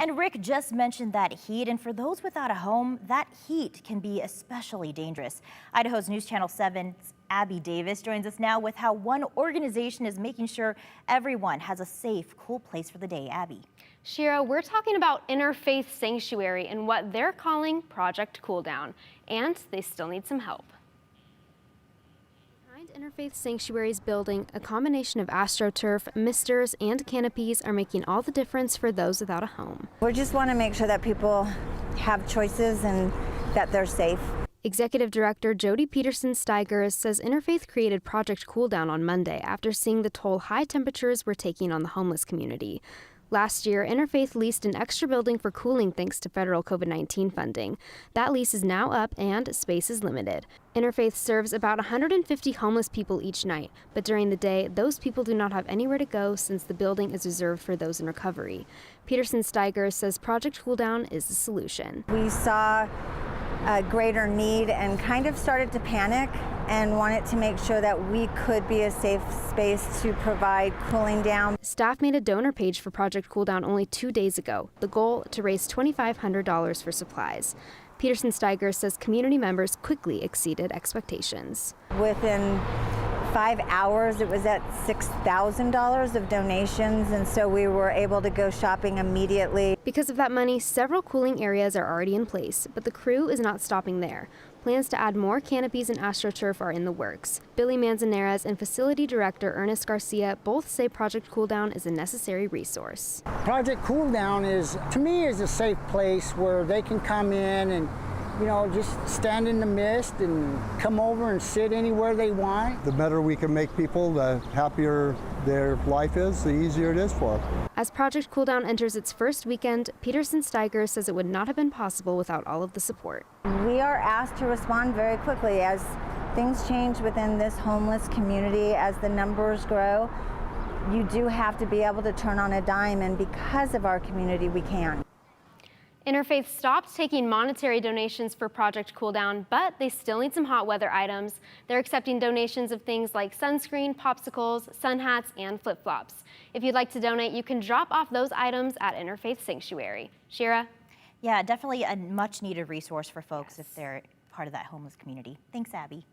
And Rick just mentioned that heat, and for those without a home, that heat can be especially dangerous. Idaho's News Channel 7's Abby Davis joins us now with how one organization is making sure everyone has a safe, cool place for the day. Abby. Shira, we're talking about Interfaith Sanctuary and what they're calling Project Cooldown, and they still need some help. Behind Interfaith Sanctuary's building, a combination of AstroTurf, misters, and canopies are making all the difference for those without a home. We just want to make sure that people have choices and that they're safe. Executive Director Jodi Peterson-Stigers says Interfaith created Project Cooldown on Monday after seeing the toll high temperatures were taking on the homeless community. Last year, Interfaith leased an extra building for cooling thanks to federal COVID-19 funding. That lease is now up and space is limited. Interfaith serves about 150 homeless people each night, but during the day, those people do not have anywhere to go since the building is reserved for those in recovery. Peterson-Stigers says Project Cooldown is the solution. We saw a greater need and kind of started to panic and wanted to make sure that we could be a safe space to provide cooling down. Staff made a donor page for Project Cooldown only 2 days ago. The goal, to raise $2,500 for supplies. Peterson-Stigers says community members quickly exceeded expectations. Within 5 hours, it was at $6,000 of donations, and so we were able to go shopping immediately. Because of that money, several cooling areas are already in place, but the crew is not stopping there. Plans to add more canopies and AstroTurf are in the works. Billy Manzanares and Facility Director Ernest Garcia both say Project Cooldown is a necessary resource. Project Cooldown is, to me, is a safe place where they can come in and just stand in the mist and come over and sit anywhere they want. The better we can make people, the happier their life is, the easier it is for them. As Project Cooldown enters its first weekend, Peterson-Stigers says it would not have been possible without all of the support. We are asked to respond very quickly as things change within this homeless community, as the numbers grow. You do have to be able to turn on a dime, and because of our community, we can. Interfaith stopped taking monetary donations for Project Cooldown, but they still need some hot weather items. They're accepting donations of things like sunscreen, popsicles, sun hats, and flip-flops. If you'd like to donate, you can drop off those items at Interfaith Sanctuary. Shira? Yeah, definitely a much-needed resource for folks if they're part of that homeless community. Thanks, Abby.